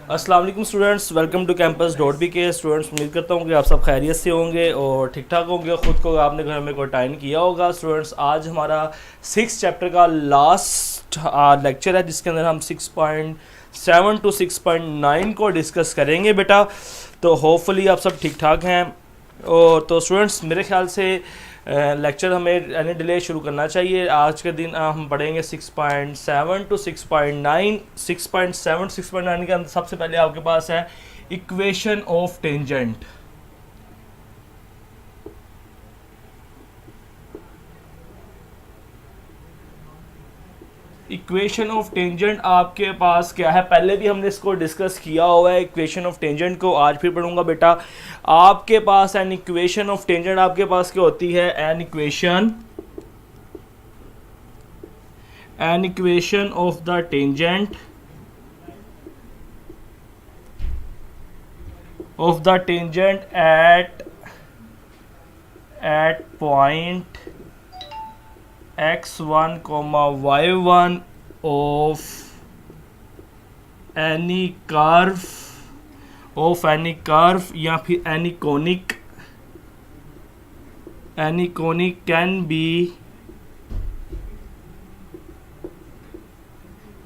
अस्सलाम वालेकुम students, welcome to campus dot B K. Students, उम्मीद करता हूँ कि आप सब खैरियत से होंगे और ठीक ठाक होंगे। ख़ुद को आपने घर में कोई टाइम किया होगा। स्टूडेंट्स, आज हमारा 6 चैप्टर का लास्ट लेक्चर है जिसके अंदर हम 6.7 टू 6.9 को डिस्कस करेंगे बेटा। तो होपफुली आप सब ठीक ठाक हैं। और तो स्टूडेंट्स, मेरे ख्याल से लेक्चर हमें एनी डिले शुरू करना चाहिए। आज के दिन हम पढ़ेंगे 6.7 टू 6.9। 6.7 6.9 के अंदर सबसे पहले आपके पास है equation of tangent. Equation of tangent आपके पास क्या है? पहले भी हमने इसको डिस्कस किया हुआ है इक्वेशन ऑफ टेंजेंट को, आज फिर पढ़ूंगा बेटा। आपके पास एन इक्वेशन ऑफ टेंजेंट आपके पास क्या होती है? N equation of the tangent at point x1, y1 of any curve या फिर any conic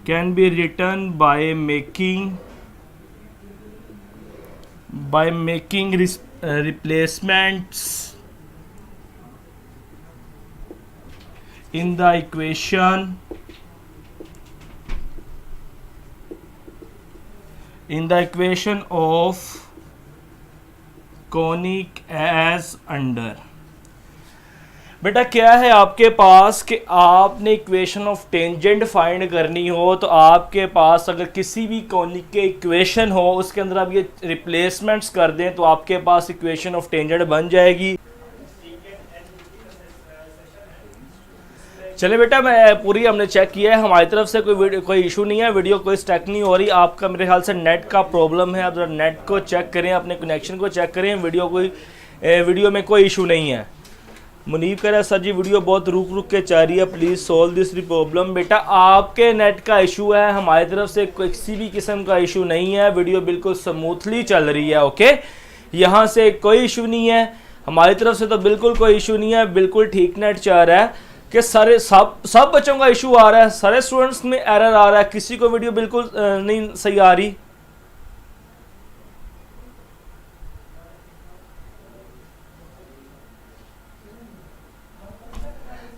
can be written by making replacements in the equation of conic as under। बेटा क्या है आपके पास कि आपने इक्वेशन ऑफ टेंजेंट फाइंड करनी हो तो आपके पास अगर किसी भी कॉनिक के इक्वेशन हो उसके अंदर आप ये रिप्लेसमेंट्स कर दें तो आपके पास इक्वेशन ऑफ टेंजेंट बन जाएगी। चले बेटा, मैं पूरी हमने चेक किया है, हमारी तरफ से कोई इशू नहीं है, वीडियो कोई स्टक नहीं हो रही। आपका मेरे ख्याल से नेट का प्रॉब्लम है। आप जरा नेट को चेक करें, अपने कनेक्शन को चेक करें। वीडियो में कोई इशू नहीं है। मुनीब कह रहा है सर जी वीडियो बहुत रुक के चल रही है, प्लीज़ सॉल्व दिस प्रॉब्लम। बेटा आपके नेट का इशू है, हमारी तरफ से किसी भी किस्म का इशू नहीं है। वीडियो बिल्कुल स्मूथली चल रही है। ओके, यहाँ से कोई इशू नहीं है, हमारी तरफ से तो बिल्कुल कोई इशू नहीं है, बिल्कुल ठीक नेट चल रहा है कि सारे सब बच्चों का इशू आ रहा है, सारे स्टूडेंट्स में एरर आ रहा है, किसी को वीडियो बिल्कुल नहीं सही आ रही।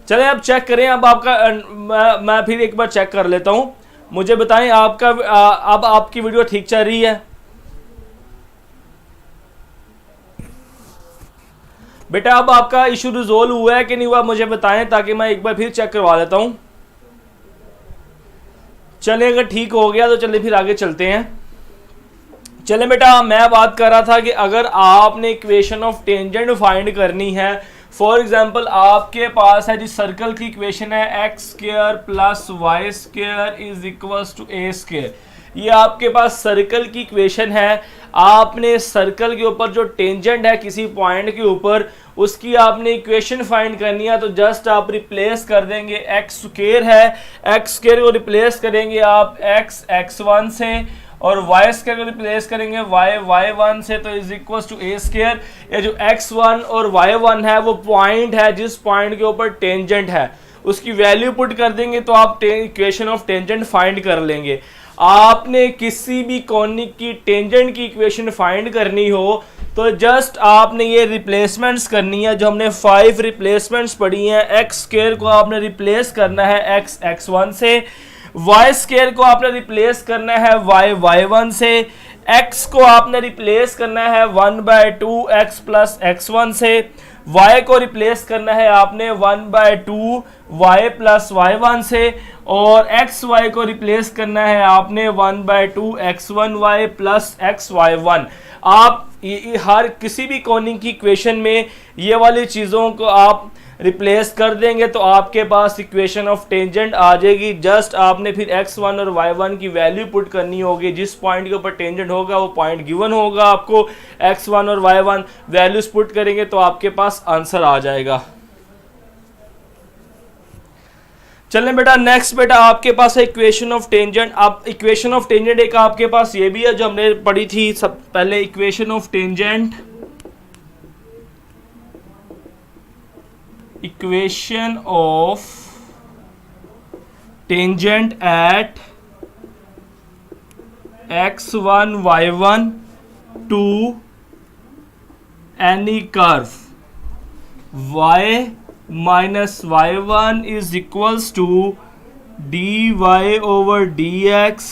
चलें अब चेक करें। अब आपका मैं फिर एक बार चेक कर लेता हूं। मुझे बताएं आपका अब आपकी वीडियो ठीक चल रही है? बेटा अब आपका इशू रिजोल्व हुआ है कि नहीं हुआ मुझे बताएं ताकि मैं एक बार फिर चेक करवा लेता हूं। चलें, अगर ठीक हो गया तो चलिए फिर आगे चलते हैं। चलें बेटा, मैं बात कर रहा था कि अगर आपने इक्वेशन ऑफ टेंजेंट फाइंड करनी है, फॉर एग्जाम्पल आपके पास है जी सर्कल की इक्वेशन है x square plus y square is equal to a square. ये आपके पास सर्कल की इक्वेशन है। आपने सर्कल के ऊपर जो टेंजेंट है किसी पॉइंट के ऊपर उसकी आपने इक्वेशन फाइंड करनी है, तो जस्ट आप रिप्लेस कर देंगे। एक्स स्क्वायर है, एक्स स्क्वायर को रिप्लेस करेंगे आप x1 से और वाई स्क्वायर को रिप्लेस करेंगे y1 से, तो is equal to a square. ये जो x1 और y1 है वो पॉइंट है जिस पॉइंट के ऊपर टेंजेंट है, उसकी वैल्यू पुट कर देंगे तो आप इक्वेशन ऑफ टेंजेंट फाइंड कर लेंगे। आपने किसी भी कॉनिक की टेंजेंट की इक्वेशन फाइंड करनी हो तो जस्ट आपने ये रिप्लेसमेंट्स करनी है, जो हमने 5 रिप्लेसमेंट्स पढ़ी हैं। एक्स स्क्वायर को आपने रिप्लेस करना है x1 से, वाई स्क्वायर को आपने रिप्लेस करना है y1 से, x को आपने रिप्लेस करना है 1/2 x प्लस x1 से, y को रिप्लेस करना है आपने 1/2 y प्लस y1 से, और एक्स वाई को रिप्लेस करना है आपने 1/2 x1 y प्लस xy1। आप हर किसी भी कॉनिक की इक्वेशन में ये वाली चीज़ों को आप रिप्लेस कर देंगे तो आपके पास इक्वेशन ऑफ टेंजेंट आ जाएगी। जस्ट आपने फिर x1 और y1 की वैल्यू पुट करनी होगी। जिस पॉइंट के ऊपर टेंजेंट होगा वो पॉइंट गिवन होगा आपको, x1 और y1 वैल्यूज पुट करेंगे तो आपके पास आंसर आ जाएगा। चलें बेटा नेक्स्ट बेटा आपके पास है इक्वेशन ऑफ टेंजेंट। आप इक्वेशन ऑफ टेंजेंट एक आपके पास ये भी है जो हमने पढ़ी थी सब पहले, equation of tangent, equation of tangent at x1 y1 to any curve y minus y1 is equals to dy over dx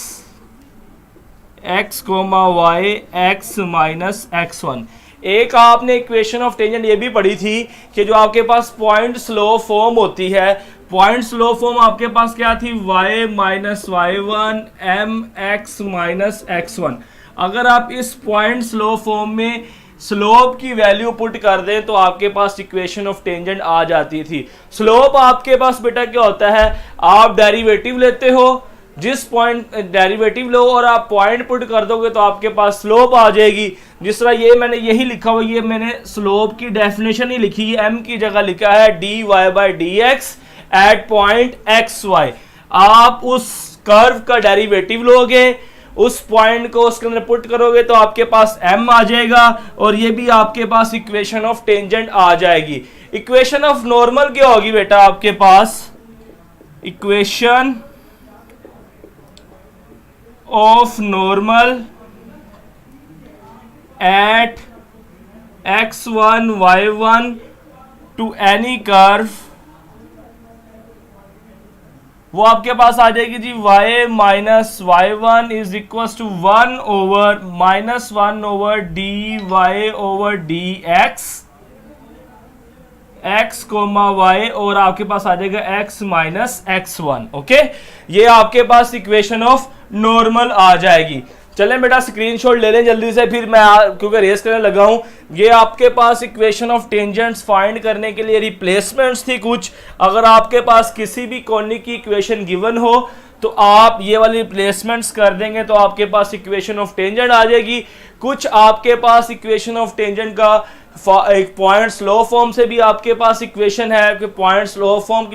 x comma y x minus x1। एक आपने इक्वेशन ऑफ टेंजेंट ये भी पढ़ी थी कि जो आपके पास पॉइंट स्लो फॉर्म होती है, पॉइंट स्लो फॉर्म आपके पास क्या थी, y minus y one m x minus x one. अगर आप इस पॉइंट स्लो फॉर्म में स्लोप की वैल्यू पुट कर दें तो आपके पास इक्वेशन ऑफ टेंजेंट आ जाती थी। स्लोप आपके पास बेटा क्या होता है, आप डेरिवेटिव लेते हो, जिस पॉइंट डेरिवेटिव लो और आप पॉइंट पुट कर दोगे तो आपके पास स्लोप आ जाएगी। जिस तरह ये मैंने यही लिखा हुआ, ये मैंने स्लोप की डेफिनेशन ही लिखी है, m की जगह लिखा है dy by d x at point x y. आप उस कर्व का डेरिवेटिव लोगे, उस पॉइंट को उसके अंदर पुट करोगे तो आपके पास m आ जाएगा और ये भी आपके पास इक्वेशन ऑफ टेंजेंट आ जाएगी। इक्वेशन ऑफ नॉर्मल क्या होगी बेटा आपके पास, equation of normal at x1 y1 to any curve, वो आपके पास आ जाएगी जी y minus y one is equal to 1 over minus 1 over d y over d x x comma y और आपके पास आ जाएगा x minus x one. Okay, ये आपके पास इक्वेशन ऑफ नॉर्मल आ जाएगी। चलें बेटा स्क्रीनशॉट ले लें जल्दी से, फिर मैं क्योंकि रेस करने लगा हूं। ये आपके पास इक्वेशन ऑफ टेंजेंट्स फाइंड करने के लिए रिप्लेसमेंट्स थी कुछ। अगर आपके पास किसी भी कॉनिक की इक्वेशन गिवन हो तो आप ये वाली रिप्लेसमेंट्स कर देंगे तो आपके पास इक्वेशन ऑफ टेंजेंट आ जाएगी। कुछ आपके पास इक्वेशन ऑफ टेंजेंट का एक पॉइंट स्लो फॉर्म से भी आपके पास इक्वेशन है कि पॉइंट स्लो फॉर्म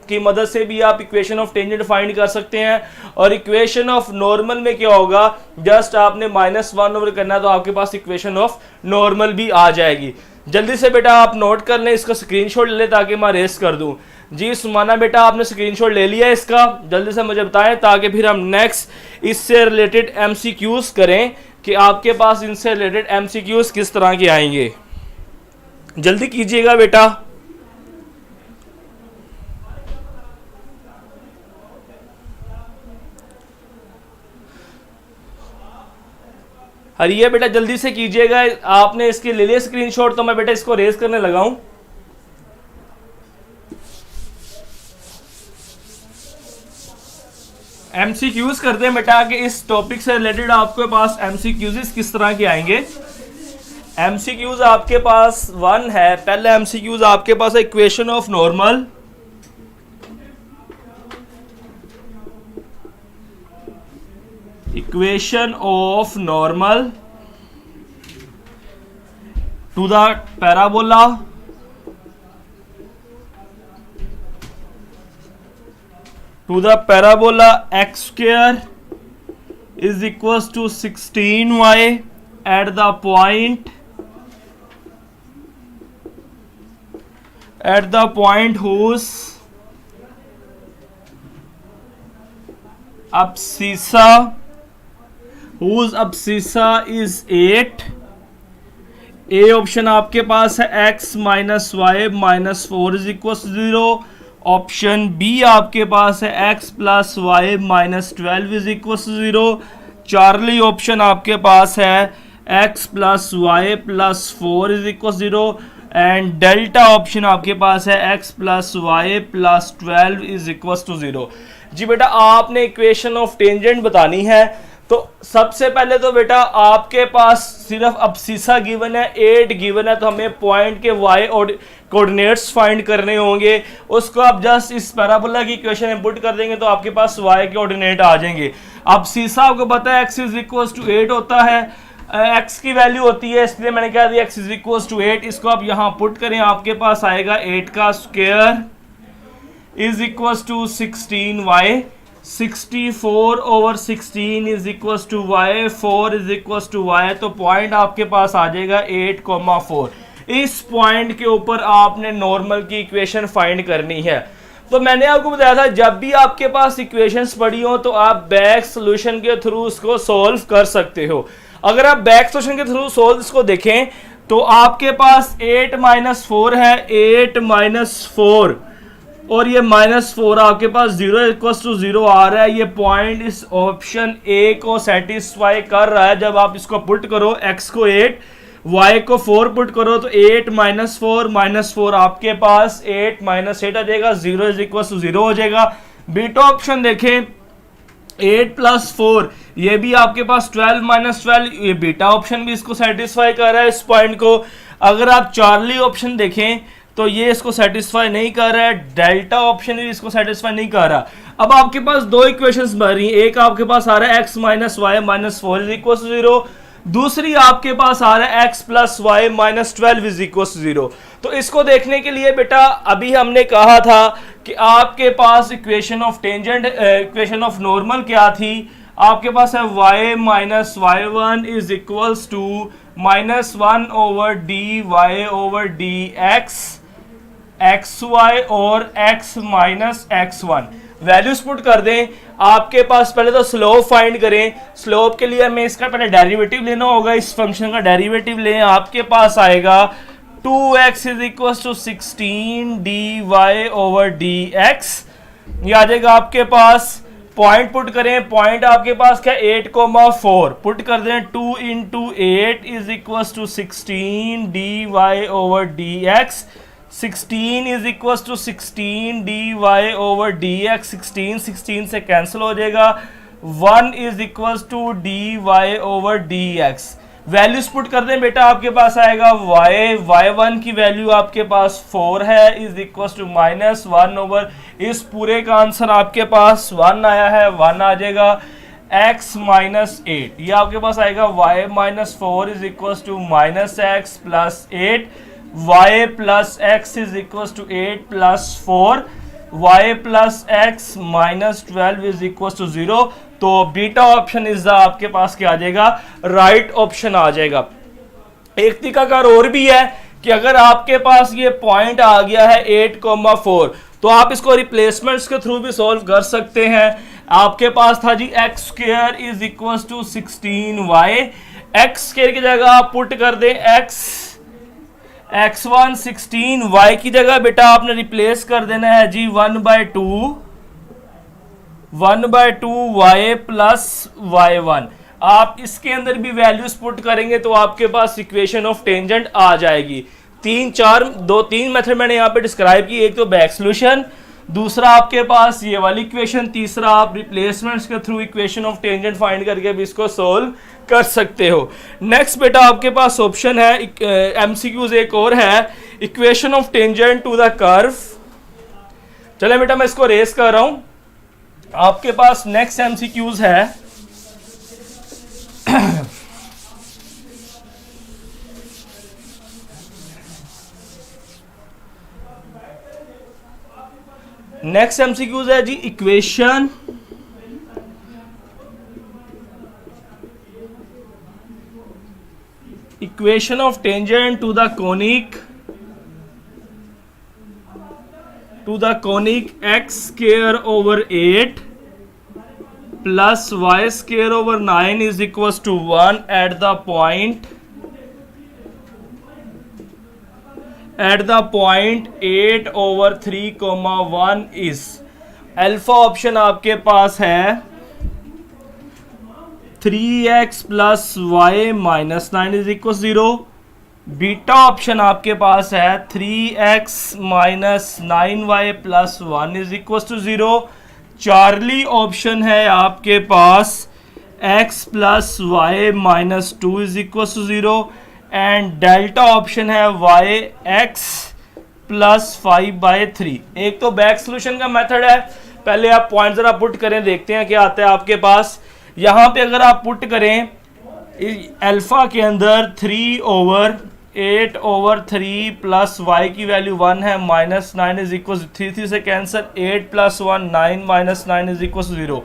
की मदद से भी आप इक्वेशन ऑफ टेंजेंट फाइंड कर सकते हैं। और इक्वेशन ऑफ नॉर्मल में क्या होगा, जस्ट आपने माइनस वन ओवर करना है तो आपके पास इक्वेशन ऑफ नॉर्मल भी आ जाएगी। जल्दी से बेटा आप नोट कर लें, इसका स्क्रीनशॉट ले लें ताकि मैं रेस कर दूं। जी सुमाना बेटा आपने स्क्रीनशॉट ले लिया इसका, जल्दी से मुझे बताएं ताकि फिर हम नेक्स्ट इससे रिलेटेड एमसीक्यूज करें कि आपके पास इनसे रिलेटेड एमसीक्यूज किस तरह के आएंगे। जल्दी कीजिएगा बेटा। अरे बेटा जल्दी से कीजिएगा, आपने इसके ले लिया स्क्रीनशॉट तो मैं बेटा इसको रेस करने लगा हूं। एमसीक्यूज करते हैं बेटा कि इस टॉपिक से रिलेटेड आपके पास एमसीक्यूज किस तरह के आएंगे। एमसीक्यूज आपके पास वन है, पहले एमसीक्यूज आपके पास है equation of normal, equation of normal to the parabola x square is equals to 16y at the point whose abscissa is 8। A option आपके पास है x minus y minus 4 is equal to 0। Option B आपके पास है x plus y minus 12 is equal to 0। Charlie option आपके पास है x plus y plus 4 is equal 0 and delta option आपके पास है x plus y plus 12 is equal to 0। जी बेटा आपने इक्वेशन ऑफ टेंजेंट बतानी है तो सबसे पहले तो बेटा आपके पास सिर्फ अब्सिसा गिवन है, 8 गिवन है, तो हमें पॉइंट के y और कोऑर्डिनेट्स फाइंड करने होंगे। उसको आप जस्ट इस पैराबोला की इक्वेशन में पुट कर देंगे तो आपके पास y के कोऑर्डिनेट आ जाएंगे। अब्सिसा आपको पता है x इज इक्वल टू 8 होता है, x की वैल्यू होती है, इसलिए मैंने क्या दिया x इज इक्वल टू 8। इसको आप यहाँ पुट करें, आपके पास आएगा 8 का square is equal to 16y, 64/16 is equal to y, 4 is equal to y। तो पॉइंट आपके पास आ जाएगा 8,4। इस पॉइंट के ऊपर आपने नॉर्मल की इक्वेशन फाइंड करनी है। तो मैंने आपको बताया था जब भी आपके पास इक्वेशंस पड़ी हो तो आप बैक सॉल्यूशन के थ्रू उसको सॉल्व कर सकते हो। अगर आप बैक सॉल्यूशन के थ्रू सॉल्व इसको देखें तो आपके पास 8 - 4 है, 8 - 4 और ये -4 आपके पास 0 इक्वल टू 0 आ रहा है। ये पॉइंट इस ऑप्शन ए को सेटिस्फाई कर रहा है। जब आप इसको पुट करो, x को 8 y को 4 पुट करो तो 8 - 4 - 4 आपके पास 8 - 8 आ जाएगा, 0 इज इक्वल टू 0 हो जाएगा। बीटा ऑप्शन देखें 8 + 4 ये भी आपके पास 12 - 12, ये बीटा ऑप्शन भी इसको सेटिस्फाई कर रहा है इस पॉइंट को। अगर आप चार्ली ऑप्शन देखें तो ये इसको सेटिस्फाई नहीं कर रहा है, डेल्टा ऑप्शन भी इसको सेटिस्फाई नहीं कर रहा। अब आपके पास दो इक्वेशंस बन रही हैं, एक आपके पास आ रहा है x - y - 4 is equal to 0, दूसरी आपके पास आ रहा है x + y - 12 is equal to 0। तो इसको देखने के लिए बेटा अभी हमने कहा था कि आपके पास equation of tangent, equation of normal क्या थी, आपके पास है y - y1 is equals to -1/dy/dx xy और x - x1। वैल्यूज पुट कर दें। आपके पास पहले तो स्लोप फाइंड करें। स्लोप के लिए हमें इसका पहले डेरिवेटिव लेना होगा, इस फंक्शन का डेरिवेटिव लें। आपके पास आएगा 2x is equal to 16 dy/dx। ये आ जाएगा आपके पास। पॉइंट पुट करें, पॉइंट आपके पास क्या 8,4 पुट कर दें। 2 × 8 is equal to 16 dy/dx। 16 is equal to 16 dy/dx। 16 से कैंसिल हो जाएगा। 1 is equal to dy/dx। Values put कर दें बेटा, आपके पास आएगा y1 की वैल्यू आपके पास 4 है इज इक्वल टू -1/, इस पूरे का आंसर आपके पास 1 आया है, 1 आ जाएगा। x - 8 ये आपके पास आएगा y - 4 is equal to -x + 8, y + x is equal to 8 + 4, y + x - 12 is equal to 0। तो बीटा ऑप्शन इज आपके पास क्या आ जाएगा, राइट ऑप्शन आ जाएगा। एक तरीकाकार और भी है कि अगर आपके पास ये पॉइंट आ गया है 8,4 तो आप इसको रिप्लेसमेंट्स के थ्रू भी सॉल्व कर सकते हैं। आपके पास था जी x² is equal to 16y, x² की जगह आप पुट कर दें x1 16, y की जगह बेटा आपने रिप्लेस कर देना है जी 1/2 y + y1। आप इसके अंदर भी वैल्यूज पुट करेंगे तो आपके पास इक्वेशन ऑफ टेंजेंट आ जाएगी। 3 मेथड मैंने यहाँ पे डिस्क्राइब की, एक तो बैक सॉल्यूशन, दूसरा आपके पास ये वाली इक्वेशन, तीसरा आप रिप्लेसमेंट्स के through equation of tangent find करके भी इसको सोल्व कर सकते हो। नेक्स्ट बेटा आपके पास ऑप्शन है, एमसीक्यूज एक और है, equation of tangent to the curve. चले बेटा मैं इसको रेस कर रहा हूं। आपके पास नेक्स्ट एमसीक्यूज है नेक्स्ट एमसीक्यूज है जी equation of tangent to the conic x² / 8 plus y² / 9 is equals to 1 at the point 8/3, 1 alpha option आपके पास है 3x + y - 9 is equal 0। Beta option आपके पास है 3x - 9y + 1 is equal to 0। Charlie option है आपके पास x + y - 2 is equal to 0 and delta option है yx + 5/3। एक तो बैक सॉल्यूशन का मेथड है, पहले आप पॉइंट जरा पुट करें, देखते हैं क्या आता है आपके पास। यहां पे अगर आप पुट करें अल्फा के अंदर 3/, 8/3 प्लस y की वैल्यू 1 है, -9 इज इक्वल 3 से कैंसिल, 8 + 1 9 - 9 इज इक्वल 0।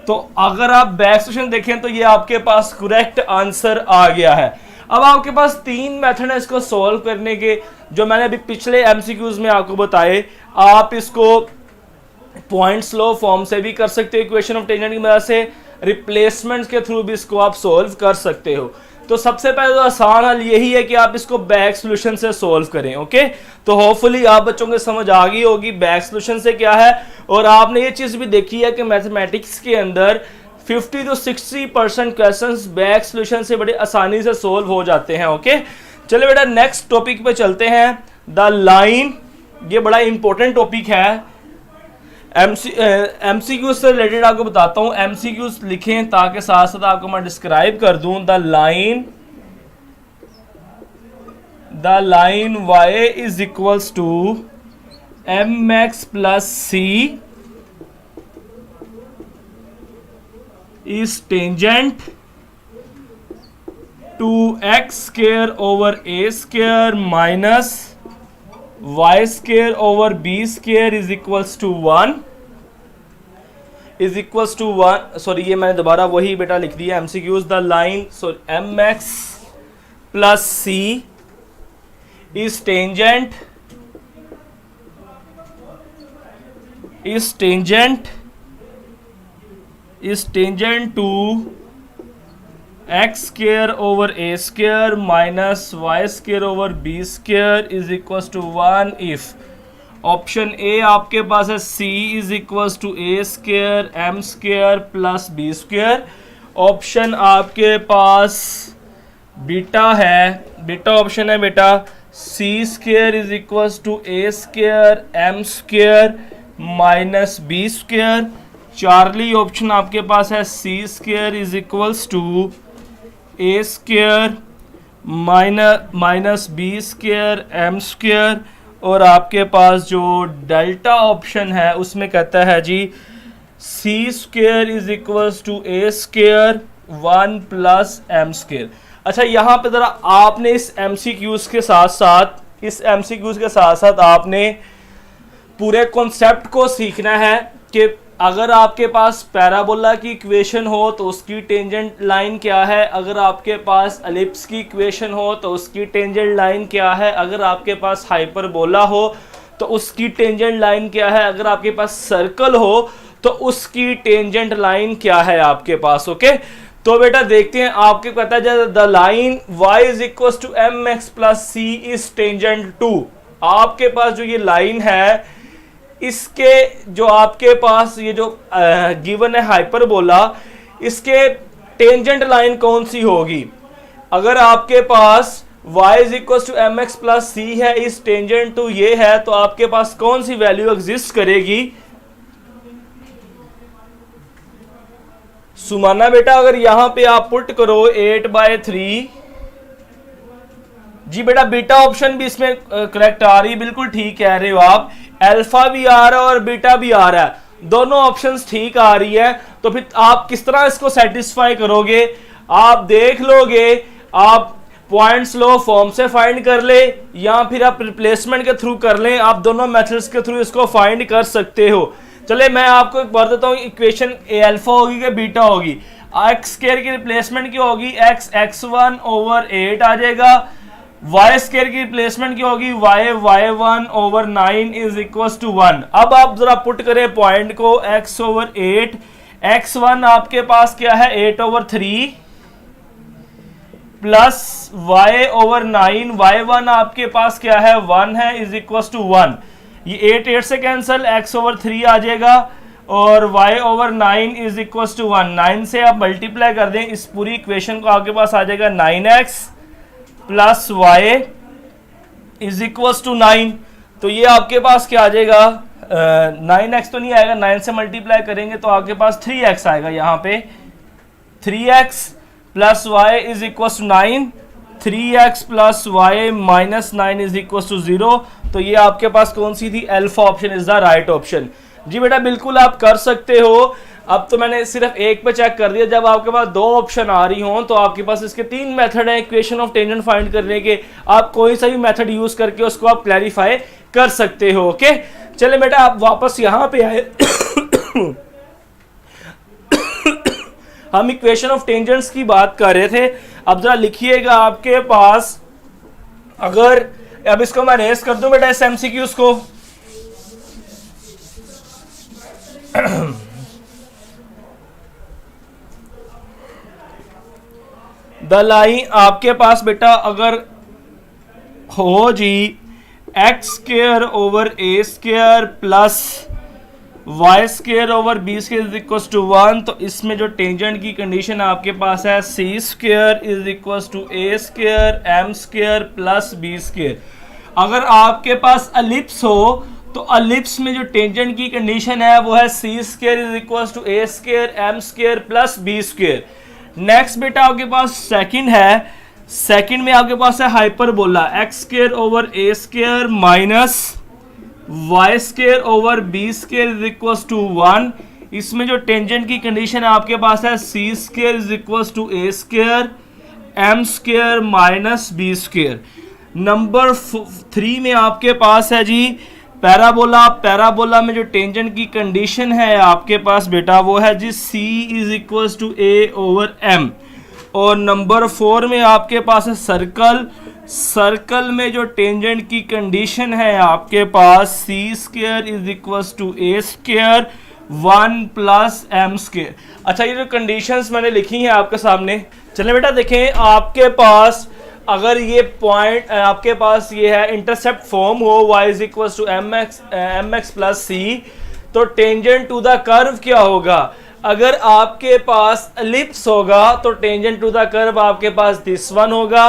तो अगर आप बैक सॉल्यूशन देखें तो ये आपके पास करेक्ट आंसर आ गया है। अब आपके पास 3 मेथड है इसको सॉल्व करने के, जो मैंने अभी पिछले एमसीक्यूज में आपको बताए। आप इसको पॉइंट्स लो फॉर्म से भी कर सकते हो, इक्वेशन ऑफ टेंजेंट की मदद से, रिप्लेसमेंट्स के थ्रू भी इसको आप सॉल्व कर सकते हो। तो सबसे पहले तो आसान हल यही है कि आप इसको बैक सॉल्यूशन से सॉल्व करें। ओके, तो होपफुली आप बच्चों को समझ आ गई होगी बैक सॉल्यूशन से क्या है। और आपने ये चीज़ भी देखी है कि मैथमेटिक्स के अंदर 50 to 60% क्वेश्चंस बैक सॉल्यूशन से बड़े आसानी से सॉल्व हो जाते हैं। ओके, चलिए बेटा नेक्स्ट टॉपिक पे चलते हैं, द लाइन। ये बड़ा इंपॉर्टेंट टॉपिक है, एमसीक्यूज से रिलेटेड आपको बताता हूं। एमसीक्यूज लिखें ताकि साथ साथ आपको मैं डिस्क्राइब कर दूं। The line y is equals to mx plus c is tangent to x square over a square minus y square over b square is equals to 1 sorry ये मैंने दोबारा वही बेटा लिख दिया MCQs. The line mx plus c is tangent to x square over a square minus y square over b square is equal to 1 if option ए आपके पास है c is equal to a square m square plus b square. Option आपके पास beta है, beta option है बेटा c square is equal to a square m square minus b square. Charlie option आपके पास है c square is equals to a square minus b square m square. और आपके पास जो डेल्टा ऑप्शन है उसमें कहता है जी c square is equals to a square 1 plus m square. अच्छा, यहाँ पे ज़रा आपने इस MCQs के साथ साथ आपने पूरे कॉन्सेप्ट को सीखना है कि अगर आपके पास पैराबोला की इक्वेशन हो तो उसकी टेंजेंट लाइन क्या है, अगर आपके पास एलिप्स की इक्वेशन हो तो उसकी टेंजेंट लाइन क्या है, अगर आपके पास हाइपरबोला हो तो उसकी टेंजेंट लाइन क्या है, अगर आपके पास सर्कल हो तो उसकी टेंजेंट लाइन क्या है आपके पास। ओके, तो बेटा देखते हैं आपके पता है the line y is equal to mx plus c is tangent to. आपके पास जो ये लाइन है इसके जो आपके पास ये जो गिवन है हाइपरबोला, इसके टेंजेंट लाइन कौन सी होगी। अगर आपके पास y is equal to mx plus c है, इस टेंजेंट टू ये है, तो आपके पास कौन सी वैल्यू एग्जिस्ट करेगी। सुमाना बेटा अगर यहां पे आप पुट करो 8/3, जी बेटा बीटा ऑप्शन भी इसमें करेक्ट आ रही है, बिल्कुल ठीक कह रहे हो आप। अल्फा भी आ रहा है और बीटा भी आ रहा है, दोनों ऑप्शंस ठीक आ रही है। तो फिर आप किस तरह इसको सेटिस्फाई करोगे, आप देख लोगे, आप पॉइंट्स लो फॉर्म से फाइंड कर ले या फिर आप रिप्लेसमेंट के थ्रू कर लें, आप दोनों मेथड्स के थ्रू इसको फाइंड कर सकते हो। चले मैं आपको एक बार देता हूँ, इक्वेशन अल्फा होगी कि बीटा होगी। एक्स स्क्वायर की रिप्लेसमेंट क्या होगी, x1 ओवर 8 आ जाएगा। वाई स्क्वायर की रिप्लेसमेंट क्या होगी, y1 over 9 is equal to 1। अब आप जरा पुट करें पॉइंट को, x ओवर 8, x1 आपके पास क्या है 8 over 3 plus y over 9, y1 आपके पास क्या है 1 है इज इक्वल टू 1। ये 8 से कैंसिल, x ओवर 3 आ जाएगा और y over 9 is equal to 1। 9 से आप मल्टीप्लाई कर दें इस पूरी इक्वेशन को, आपके पास आ जाएगा 9x plus y is equal to 9। तो ये आपके पास क्या आ जाएगा, 9x तो नहीं आएगा, 9 से मल्टीप्लाई करेंगे तो आपके पास 3x आएगा। यहाँ पे 3x plus y is equal to 9, 3x plus y minus 9 is equal to 0। तो ये आपके पास कौन सी थी, alpha option is the right option. जी बेटा बिल्कुल आप कर सकते हो। अब तो मैंने सिर्फ एक पे चेक कर दिया। जब आपके पास दो ऑप्शन आ रही हों तो आपके पास इसके तीन मेथड हैं इक्वेशन ऑफ टेंजेंट फाइंड करने के। आप कोई सा भी मेथड यूज करके उसको आप क्लैरिफाई कर सकते हो। ओके, चले बेटा आप वापस यहां पे आए। हम इक्वेशन ऑफ टेंजेंट्स की बात कर रहे थे। अब जरा लिखिएगा आपके पास, अगर अब इसको मैं रेस कर दूं बेटा इस एमसीक्यूज को। द लाइन आपके पास बेटा अगर हो जी x square over a square plus y square over b square is equal to 1, तो इसमें जो टेंजेंट की कंडीशन आपके पास है c square is equal to a square m square plus b square. अगर आपके पास एलिप्स हो तो एलिप्स में जो टेंजेंट की कंडीशन है वो है c square is equal to a square m square plus b square. Next बेटा आपके पास सेकंड है, सेकंड में आपके पास है hyperbola x square over a square minus y square over b square is equal to 1। इसमें जो टेंजेंट की कंडीशन है आपके पास है c square is equal to a square m square minus b square. Number 3 में आपके पास है जी पैराबोला। पैराबोला में जो टेंजेंट की कंडीशन है आपके पास बेटा वो है जी c is equal to a over m. और नंबर 4 में आपके पास है सर्कल। सर्कल में जो टेंजेंट की कंडीशन है आपके पास c square is equal to a square 1 plus m square. अच्छा, ये जो कंडीशंस मैंने लिखी हैं आपके सामने, चलिए बेटा देखें। आपके पास अगर ये पॉइंट आपके पास ये है इंटरसेप्ट फॉर्म हो y is equal to m x plus c, तो टेंजेंट टू द कर्व क्या होगा? अगर आपके पास एलिप्स होगा तो टेंजेंट टू द कर्व आपके पास दिस वन होगा।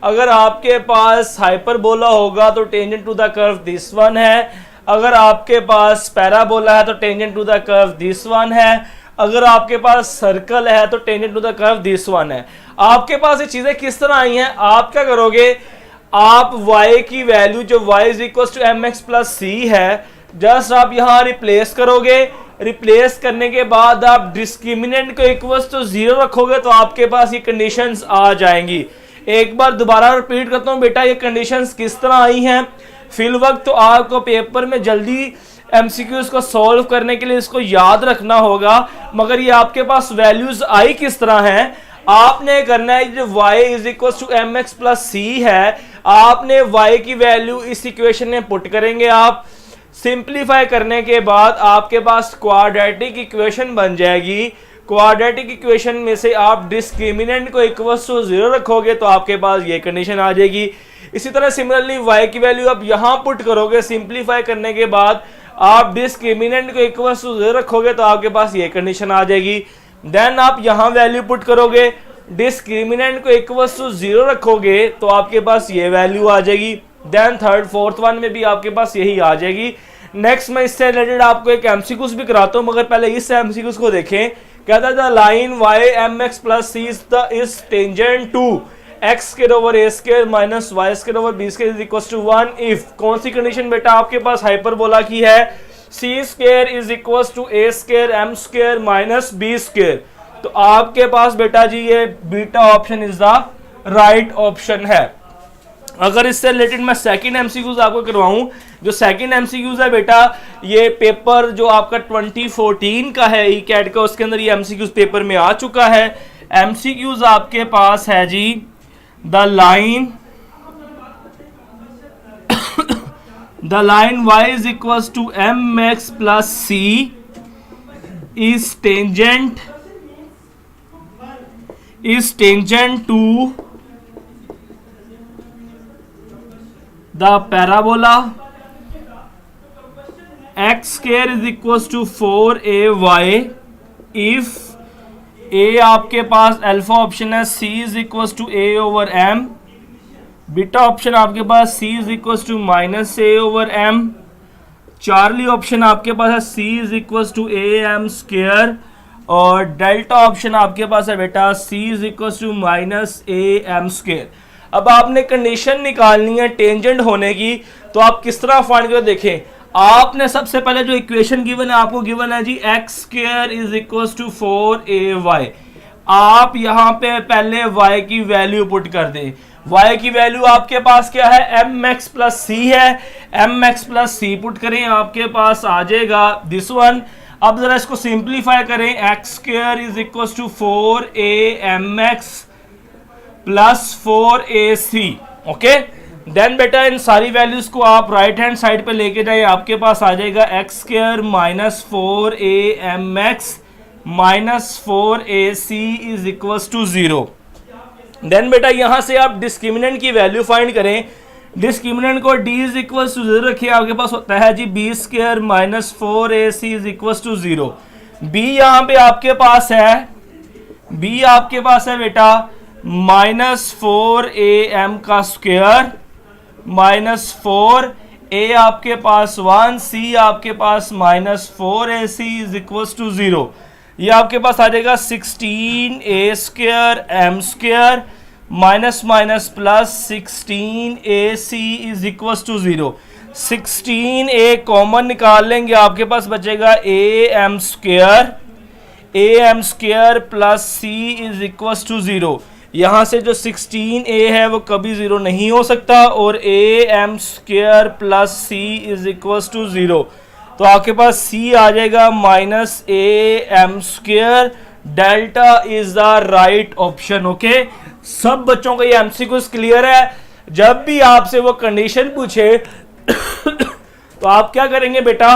अगर आपके पास हाइपरबोला होगा तो tangent to the curve this one है। अगर आपके पास पैराबोला है तो tangent to the curve this one है। अगर आपके पास सर्कल है तो tangent to the curve this one है। आपके पास ये चीजें किस तरह आई हैं? आप क्या करोगे, आप y की वैल्यू जो y is equal to m x plus c है, जस्ट आप यहां रिप्लेस करोगे। रिप्लेस करने के बाद आप डिस्क्रिमिनेंट को इक्वल टू 0 रखोगे तो आपके पास ये कंडीशंस आ जाएंगी। एक बार दोबारा रिपीट करता हूं बेटा, ये कंडीशंस किस तरह आई हैं। फिल वक्त तो आपको पेपर में जल्दी एमसीक्यूज को सॉल्व करने के लिए इसको याद रखना होगा, मगर ये आपके पास वैल्यूज आई किस तरह हैं। आपने करना है जो y is equal to m x plus c है, आपने y की वैल्यू इस इक्वेशन में पुट करेंगे। आप सिंप्लीफाई करने के बाद आपके पास क्वाड्रेटिक इक्वेशन बन जाएगी। क्वाड्रेटिक इक्वेशन में से आप डिस्क्रिमिनेंट को इक्वल टू 0 रखोगे तो आपके पास ये कंडीशन आ जाएगी। इसी तरह सिमिलरली y की वैल्यू आप यहां पुट करोगे। सिंप्लीफाई करने के बाद आप डिस्क्रिमिनेंट को इक्वल टू 0 रखोगे तो आपके पास ये कंडीशन आ जाएगी। देन आप यहां वैल्यू पुट करोगे, डिस्क्रिमिनेंट को इक्वल टू 0 रखोगे तो आपके पास ये वैल्यू आ जाएगी। देन थर्ड फोर्थ वन में भी आपके पास यही आ जाएगी। नेक्स्ट मैं इससे रिलेटेड आपको एक एमसीक्यूज भी कराता हूं, मगर पहले इस एमसीक्यूज को देखें। कहता है the line y mx plus c is tangent to x square over a square minus y square over b square is equal to 1 if. कौन सी कंडीशन बेटा आपके पास हाइपरबोला की है? C square is equal to a square m square minus b square. तो आपके पास बेटा जी ये beta option is the right option है। अगर इससे रिलेटेड मैं सेकंड एमसीक्यूज आपको करवाऊं, जो सेकंड एमसीक्यूज है बेटा ये पेपर जो आपका 2014 का है ई कैट का, उसके अंदर ये एमसीक्यूज पेपर में आ चुका है। एमसीक्यूज आपके पास है जी the line y is equals to mx plus c is tangent to the parabola x square is equals to 4ay if a आपके पास अल्फा ऑप्शन है c is equals to a over m, beta option आपके पास c is equal to minus a over m, Charlie option आपके पास है c is equal to a m square, और delta option आपके पास है बेटा c is equal to minus a m square. अब आपने कंडीशन निकालनी है टेंजेंट होने की, तो आप किस तरह फाइंड करो देखें। आपने सबसे पहले जो इक्वेशन गिवन है आपको गिवन है जी x square is equal to 4ay। आप यहां पे पहले y की वैल्यू पुट कर दें। y की वैल्यू आपके पास क्या है, एम एक्स प्लस सी है, एम एक्स प्लस सी पुट करें, आपके पास आ जाएगा दिस वन। अब जरा इसको सिंप्लीफाई करें, x square is equal to 4am plus 4ac। Okay, then बेटा इन सारी वैल्यूज को आप राइट हैंड साइड पे लेके जाए, आपके पास आ जाएगा x square minus 4am minus 4ac is equal to 0। Then बेटा यहां से आप डिस्क्रिमिनेंट की वैल्यू फाइंड करें। डिस्क्रिमिनेंट को d इज इक्वल टू 0 रखिए, आपके पास होता है जी b square minus 4ac is equal to 0। b यहां पे आपके पास है, b आपके पास है बेटा माइनस 4am का स्क्वायर माइनस 4, a आपके पास 1, c आपके पास minus 4ac is equal to 0। ये आपके पास आ जाएगा 16a square m square minus minus plus 16ac is equal to 0। 16a common निकाल लेंगे, आपके पास बचेगा am square plus c is equal to 0। यहां से जो 16a है वो कभी 0 नहीं हो सकता और am square plus c is equal to 0। तो आपके पास c आ जाएगा minus am square. Delta is the right option. Okay, सब बच्चों का ये एमसीक्यूज क्लियर है। जब भी आपसे वो कंडीशन पूछे तो आप क्या करेंगे बेटा,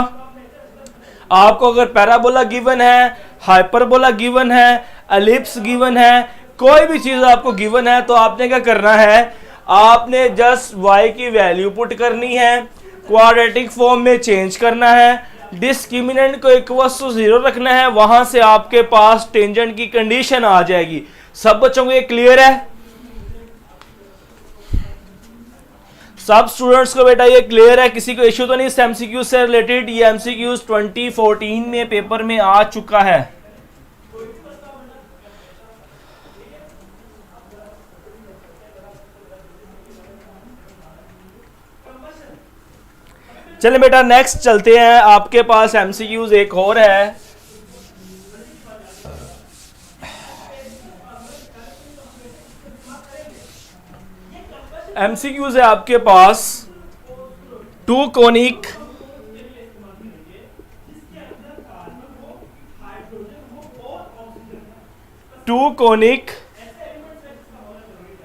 आपको अगर पैराबोला गिवन है, हाइपरबोला गिवन है, एलिप्स गिवन है, कोई भी चीज आपको गिवन है तो आपने क्या करना है, आपने जस्ट y की वैल्यू पुट करनी है, क्वाड्रेटिक फॉर्म में चेंज करना है, डिस्क्रिमिनेंट को इक्वल टू 0 रखना है, वहां से आपके पास टेंजेंट की कंडीशन आ जाएगी। सब बच्चों को ये क्लियर है? सब स्टूडेंट्स को बेटा ये क्लियर है? किसी को इश्यू तो नहीं इस एमसीक्यू से रिलेटेड? ये एमसीक्यूज 2014 में पेपर में आ चुका है। चलिए बेटा नेक्स्ट चलते हैं, आपके पास एमसीक्यूज एक और है। एमसीक्यूज है आपके पास two conic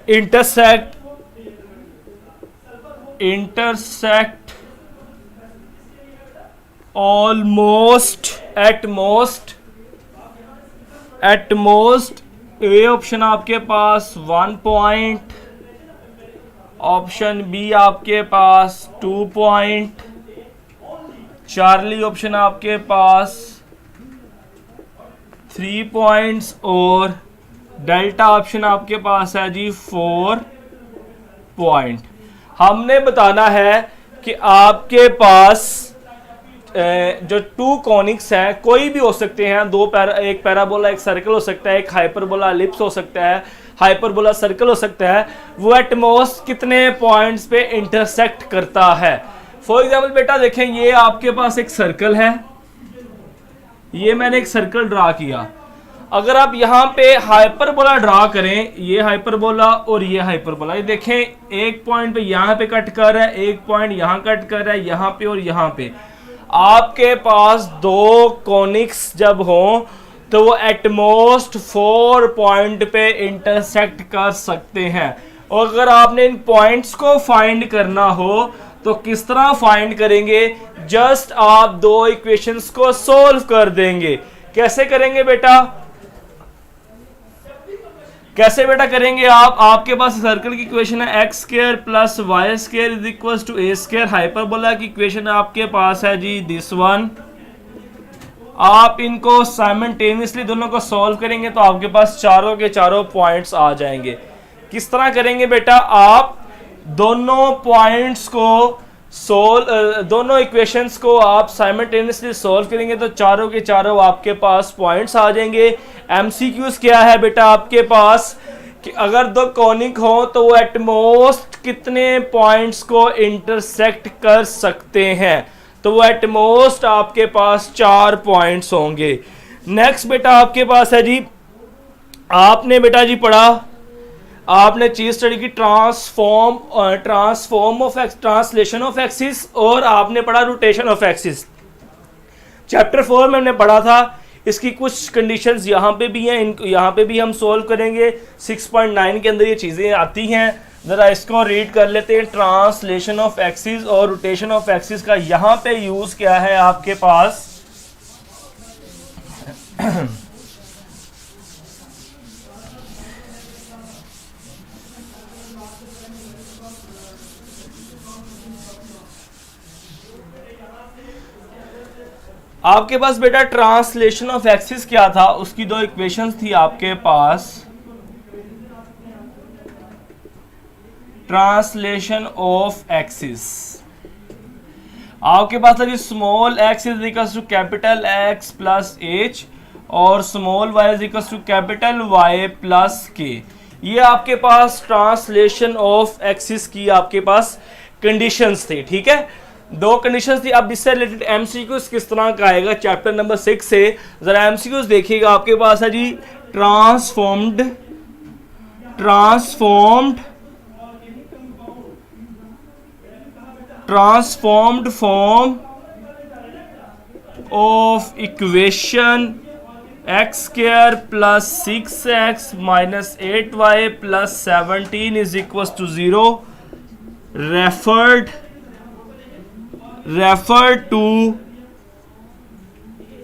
intersect almost at most a option आपके पास 1 पॉइंट, ऑप्शन बी आपके पास 2 पॉइंट, चार्ली ऑप्शन आपके पास 3 पॉइंट्स और डेल्टा ऑप्शन आपके पास है जी 4 पॉइंट। हमने बताना है कि आपके पास जो टू कॉनिक्स हैं कोई भी हो सकते हैं, एक पैराबोला एक सर्कल हो सकता है, एक हाइपरबोला एलिप्स हो सकता है, हाइपरबोला सर्कल हो सकता है, वो एट मोस्ट कितने पॉइंट्स पे इंटरसेक्ट करता है। फॉर एग्जांपल बेटा देखें, ये आपके पास एक सर्कल है, ये मैंने एक सर्कल ड्रा किया। अगर आप यहाँ पे हाइपरबोला ड्रा करें, ये हाइपरबोला और ये हाइपरबोला, ये देखें एक पॉइंट पे यहाँ पे कट कर रहा है, एक पॉइंट यहाँ कट कर रहा है, यहाँ पे और यहाँ पे। आपके पास दो कॉनिक्स जब हों तो वो एटमोस्ट 4 पॉइंट पे इंटरसेक्ट कर सकते हैं। और अगर आपने इन पॉइंट्स को फाइंड करना हो तो किस तरह फाइंड करेंगे? जस्ट आप दो इक्वेशंस को सॉल्व कर देंगे। कैसे करेंगे बेटा? कैसे बेटा करेंगे आप? आपके पास सर्कल की इक्वेशन है x square plus y square is equal to a square. Hyperbola की इक्वेशन आपके पास है जी दिस वन। आप इनको साइमल्टेनियसली दोनों को सॉल्व करेंगे तो आपके पास चारों के चारों पॉइंट्स आ जाएंगे। किस तरह करेंगे बेटा? आप दोनों पॉइंट्स को दोनों इक्वेशंस को आप साइमल्टेनियसली सॉल्व करेंगे तो चारों के चारों आपके पास पॉइंट्स आ जाएंगे। एमसीक्यूज क्या है बेटा आपके पास कि अगर दो कॉनिक हो तो वो एटमोस्ट कितने पॉइंट्स को इंटरसेक्ट कर सकते हैं। तो वो एट मोस्ट आपके पास 4 पॉइंट्स होंगे। नेक्स्ट बेटा आपके पास है जी, आपने बेटा जी पढ़ा, आपने चीज स्टडी की transform of translation of axis, और आपने पढ़ा रोटेशन ऑफ एक्सिस। चैप्टर 4 में हमने पढ़ा था, इसकी कुछ कंडीशंस यहाँ पे भी हैं, इनको यहाँ पे भी हम सोल्व करेंगे। 6.9 के अंदर ये चीज़ें आती हैं, ज़रा इसको रीड कर लेते हैं। ट्रांसलेशन ऑफ एक्सिस और रोटेशन ऑफ एक्सिस का यहाँ पे यूज़ क्या है आपके पास। आपके पास बेटा ट्रांसलेशन ऑफ एक्सिस क्या था, उसकी दो इक्वेशंस थी आपके पास। ट्रांसलेशन ऑफ एक्सिस आपके पास था जी, small x is equal to capital x plus h और small y is equal to capital y plus k. ये आपके पास ट्रांसलेशन ऑफ एक्सिस की आपके पास कंडीशंस थी, ठीक है। दो कंडीशंस थी। अब इससे रिलेटेड एमसीक्यूज किस तरह का आएगा चैप्टर नंबर 6 से, जरा एमसीक्यूज देखिएगा। आपके पास है जी transformed form of equation x square plus 6x minus 8y plus 17 is equal to 0 refer to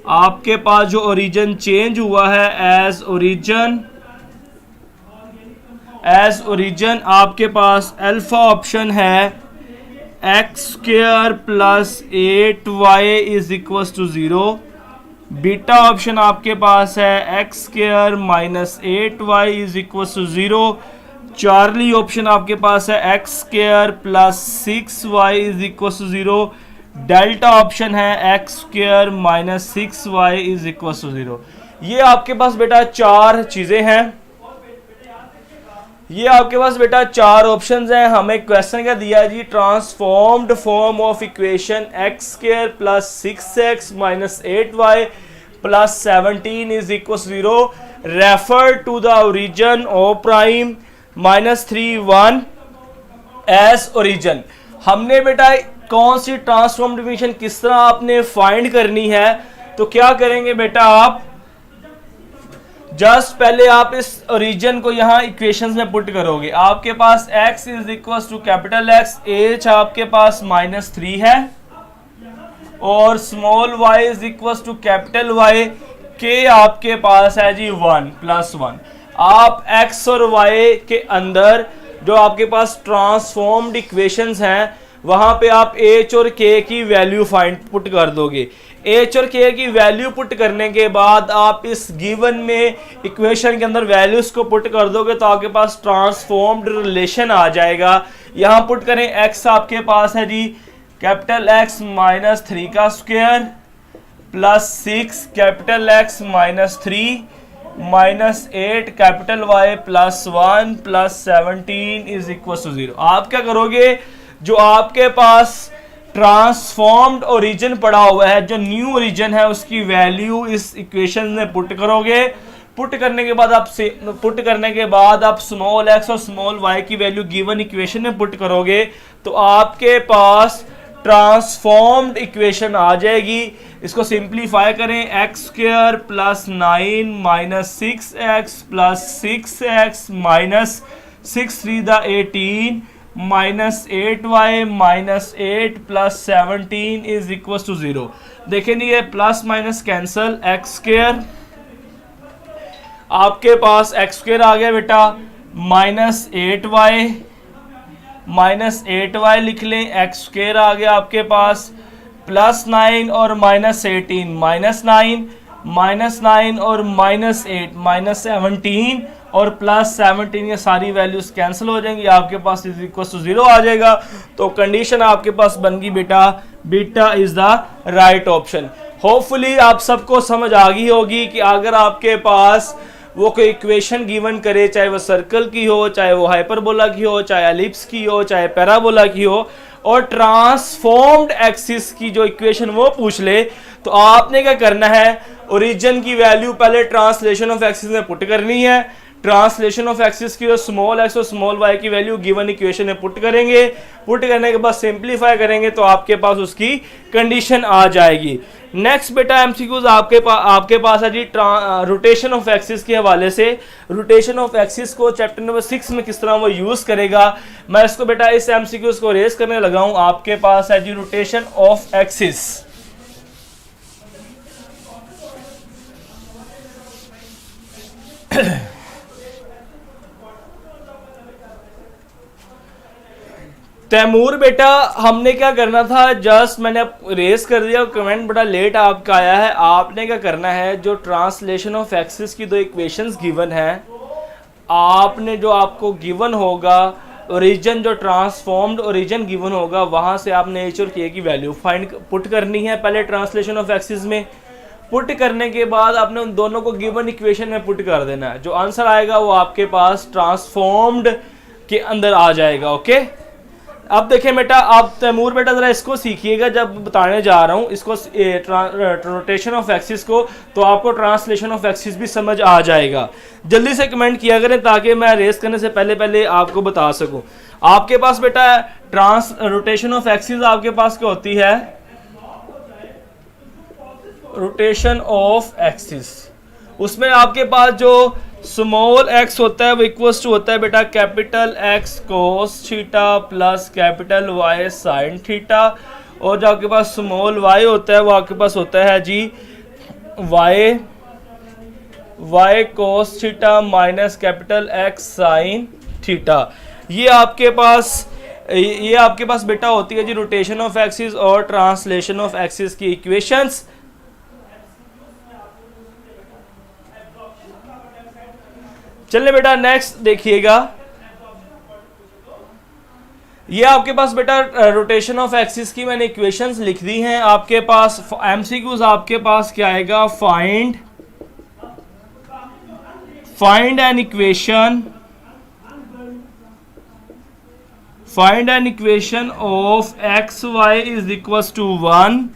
आपके पास जो ओरिजिन चेंज हुआ है एज ओरिजिन आपके पास अल्फा ऑप्शन है x square plus 8y is equal to 0, beta option आपके पास है x square minus 8y is equal to 0, Charlie option आपके पास है x square plus 6y is equal to 0, delta option है x square minus 6y is equal to 0। ये आपके पास बेटा चार चीजें हैं, ये आपके पास बेटा चार ऑप्शंस हैं। हमें क्वेश्चन क्या दिया है जी, transformed form of equation x square plus 6x minus 8y plus 17 is equal to 0, refer to the origin O prime minus 3 1 as origin. हमने बेटा कौन सी ट्रांसफॉर्म्ड इक्वेशन किस तरह आपने फाइंड करनी है, तो क्या करेंगे बेटा, आप जस्ट पहले आप इस ओरिजिन को यहां इक्वेशंस में पुट करोगे। आपके पास x is equal to capital X, h आपके पास माइनस 3 है और small y is equal to capital Y, k आपके पास है जी 1 प्लस 1। आप x और y के अंदर जो आपके पास ट्रांसफॉर्म्ड इक्वेशंस हैं वहां पे आप h और k की वैल्यू पुट कर दोगे। h और k की वैल्यू पुट करने के बाद आप इस गिवन में इक्वेशन के अंदर वैल्यूज को पुट कर दोगे तो आपके पास ट्रांसफॉर्म्ड रिलेशन आ जाएगा। यहां पुट करें x आपके पास है जी कैपिटल X माइनस 3 का square plus 6 capital X minus 3 minus 8 capital Y plus 1 plus 17 is equal to 0। आप क्या करोगे, जो आपके पास ट्रांसफॉर्म्ड ओरिजिन पड़ा हुआ है, जो न्यू ओरिजिन है, उसकी वैल्यू इस इक्वेशन में पुट करोगे। पुट करने के बाद आप स्मॉल x और स्मॉल y की वैल्यू गिवन इक्वेशन में पुट करोगे तो आपके पास ट्रांसफॉर्म्ड इक्वेशन आ जाएगी। इसको सिंप्लीफाई करें, x square plus 9 minus 6x plus 6x minus 6 3 द 18 minus 8y minus 8 plus 17 is equal to 0। देखें ये plus minus cancel, x square आपके पास एक्स स्क्वायर आ गया बेटा माइनस 8y लिख लें, एक्स स्क्वायर आ गया आपके पास प्लस 9 और माइनस 18 माइनस 9 और माइनस 8 माइनस 17 और प्लस 17, ये सारी वैल्यूज कैंसिल हो जाएंगी, आपके पास इज इक्वल टू 0 आ जाएगा। तो कंडीशन आपके पास बन गई बेटा beta is the right option. Hopefully आप सबको समझ आ गई होगी कि अगर आपके पास वो कोई इक्वेशन गिवन करे, चाहे वो सर्कल की हो, चाहे वो हाइपरबोला की हो, चाहे एलिप्स की हो, चाहे पैराबोला की हो, और ट्रांसफॉर्म्ड एक्सिस की जो इक्वेशन वो पूछ ले, तो आपने क्या करना है, ओरिजिन की वैल्यू पहले ट्रांसलेशन ऑफ एक्सिस में पुट करनी है। ट्रांसलेशन ऑफ एक्सिस की स्मॉल एक्स और स्मॉल वाई की वैल्यू गिवन इक्वेशन में पुट करेंगे। पुट करने के बाद सिंप्लीफाई करेंगे तो आपके पास उसकी कंडीशन आ जाएगी। नेक्स्ट बेटा एमसीक्यूज आपके पास है जी रोटेशन ऑफ एक्सिस के हवाले से। रोटेशन ऑफ एक्सिस को चैप्टर नंबर 6 में किस तरह वो यूज करेगा, मैं इसको बेटा इस एमसीक्यूज को रेस करने लगा हूं। आपके पास है जी रोटेशन ऑफ एक्सिस। तैमूर बेटा हमने क्या करना था, जस्ट मैंने रेस कर दिया, कमेंट बड़ा लेट आपका आया है। आपने क्या करना है, जो ट्रांसलेशन ऑफ एक्सिस की दो इक्वेशंस गिवन है, आपने जो आपको गिवन होगा ओरिजिन, जो ट्रांसफॉर्म्ड ओरिजिन गिवन होगा, वहां से आपने एच और के की वैल्यू फाइंड पुट करनी है। पहले ट्रांसलेशन ऑफ एक्सिस में पुट करने के बाद आपने उन दोनों को गिवन इक्वेशन में पुट कर देना है। जो आंसर आएगा वो आपके पास ट्रांसफॉर्म्ड के अंदर आ जाएगा। ओके, अब देखें बेटा, आप तैमूर बेटा जरा इसको सीखिएगा, जब बताने जा रहा हूं इसको रोटेशन ऑफ एक्सिस को, तो आपको ट्रांसलेशन ऑफ एक्सिस भी समझ आ जाएगा। जल्दी से कमेंट किया करें ताकि मैं रेस करने से पहले पहले आपको बता सकूं। आपके पास बेटा रोटेशन ऑफ एक्सिस आपके पास क्या होती है, रोटेशन ऑफ एक्सिस, उसमें आपके पास जो स्मॉल एक्स होता है वो इक्वल्स टू होता है बेटा capital x cos theta plus capital y sine theta, और जो आपके पास स्मॉल वाई होता है वो आपके पास होता है जी y cos theta minus capital x sine theta. ये आपके पास बेटा होती है जी रोटेशन ऑफ एक्सिस और ट्रांसलेशन ऑफ एक्सिस की इक्वेशंस। चलिए बेटा नेक्स्ट देखिएगा, ये आपके पास बेटा रोटेशन ऑफ एक्सिस की मैंने इक्वेशंस लिख दी हैं। आपके पास एमसीक्यूज आपके पास क्या आएगा, find an equation of x y is equals to 1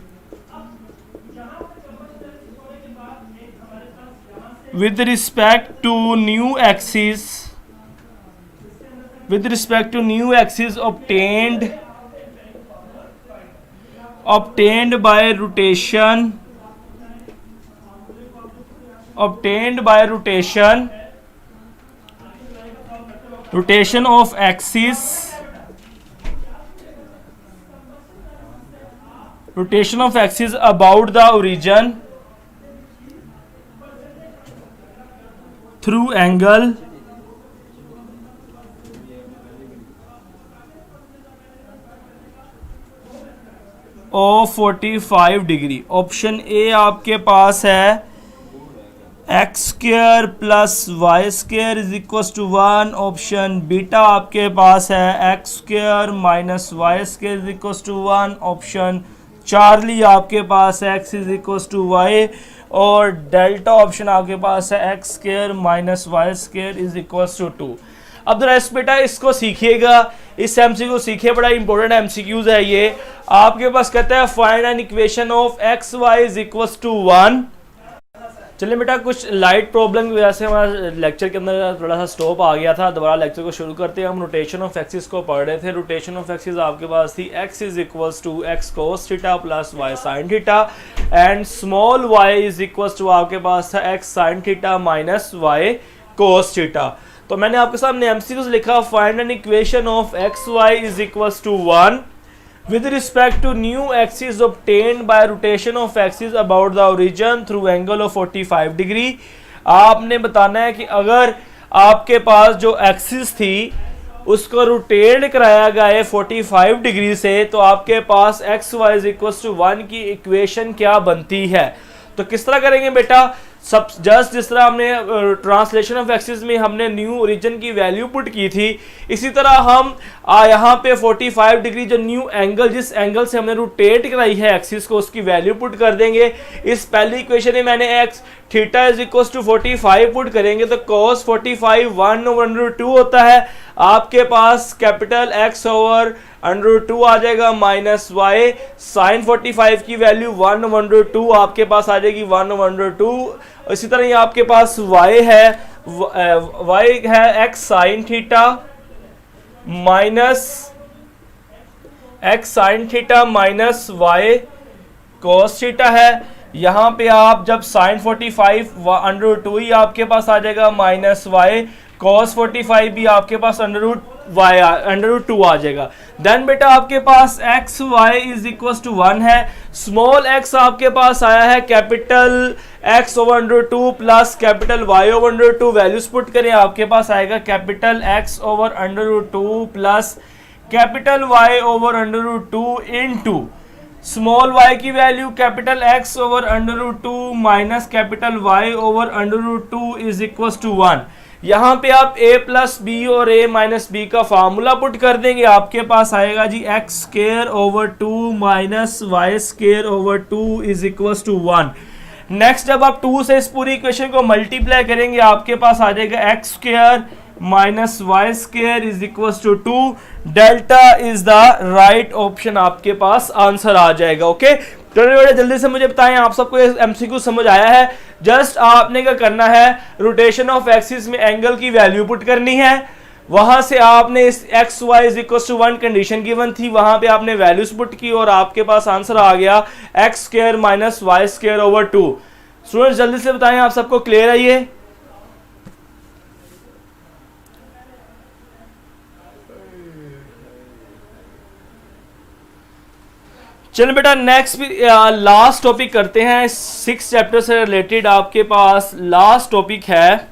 with respect to new axis obtained by rotation of axis about the origin through angle of 45 degree. Option ए आपके पास है x square plus y square is equal to 1। Option beta आपके पास है x square minus y square is equal to 1। Option Charlie आपके पास x is equal to y, और delta option आपके पास है x square minus y square is equal to 2। अब जरा इस बेटा इसको सीखिएगा, इस एमसीक्यू सीखिए, बड़ा इंपॉर्टेंट एमसीक्यूज है ये। आपके पास कहता है find an equation of x y is equal to 1। चलिए बेटा, कुछ लाइट प्रॉब्लम की वजह से हमारा लेक्चर के अंदर थोड़ा सा स्टॉप आ गया था। दोबारा लेक्चर को शुरू करते हैं। हम रोटेशन ऑफ एक्सिस को पढ़ रहे थे। रोटेशन ऑफ एक्सिस आपके पास थी x is equals to x cos theta plus y sine theta, and small y is equals to आपके पास था x sine theta minus y cos theta. तो मैंने आपके सामने एमसीक्यूज लिखा, find an equation of x y is equals to 1 with respect to new axis obtained by rotation of axis about the origin through angle of 45 degree. आपने बताना है कि अगर आपके पास जो एक्सिस थी उसको रोटेट कराया गया है 45 डिग्री से, तो आपके पास x y is equal to 1 की इक्वेशन क्या बनती है। तो किस तरह करेंगे बेटा, सब जस्ट जिस तरह हमने ट्रांसलेशन ऑफ एक्सिस में हमने न्यू ओरिजिन की वैल्यू पुट की थी, इसी तरह हम यहाँ पे 45 डिग्री जो न्यू एंगल, जिस एंगल से हमने रोटेट कराई है एक्सिस को, उसकी वैल्यू पुट कर देंगे। इस पहली इक्वेशन में मैंने x theta is equal to 45 put करेंगे, तो cos 45 1/2 होता है। आपके पास कैपिटल एक्स ओवर √2 आ जाएगा माइनस वाई, साइन 45 की वैल्यू 1/2 आपके पास आ जाएगी 1/2। इसी तरह ये आपके पास y है, y है x sign theta minus y cos theta है। यहाँ पे आप जब साइन 45 √2 ही आपके पास आ जाएगा माइनस वाई, cos 45 भी आपके पास √2 आ जाएगा। देन बेटा आपके पास x y is equal to 1 है, स्मॉल x आपके पास आया है capital x over √2 plus capital y over √2, values put करें आपके पास आएगा capital x over √2 plus capital y over √2 into small y की value capital x over √2 minus capital y over √2 is equal to 1। यहाँ पे आप a प्लस बी और a minus B का फार्मूला पुट कर देंगे, आपके पास आएगा जी x square over 2 minus y square over 2 is equal to 1। Next जब आप 2 से इस पूरी इक्वेशन को मल्टीप्लाई करेंगे आपके पास आ जाएगा x square minus y square is equal to 2। Delta is the right option, आपके पास आंसर आ जाएगा। ओके, तो जल्दी से मुझे बताएं आप सबको एमसीक्यू समझ आया है? जस्ट आपने क्या करना है, रोटेशन ऑफ एक्सिस में एंगल की वैल्यू पुट करनी है, वहां से आपने इस x y is equal to 1 condition given थी, वहां पे आपने वैल्यूज पुट की और आपके पास आंसर आ गया x square minus y square over 2। Students जल्दी से बताएं आप सबको क्लियर है ये? चलिए बेटा नेक्स्ट लास्ट टॉपिक करते हैं, 6 चैप्टर से रिलेटेड आपके पास लास्ट टॉपिक है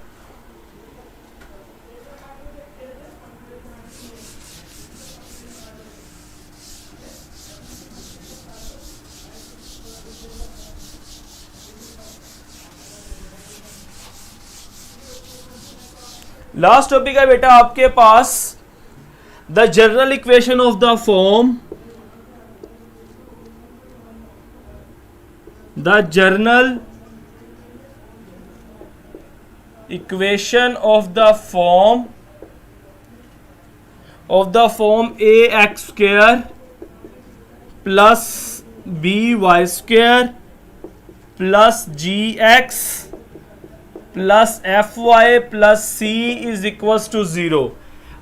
बेटा आपके पास the general equation of the form, the general equation of the form ax square plus by square plus gx plus fy plus c is equals to 0।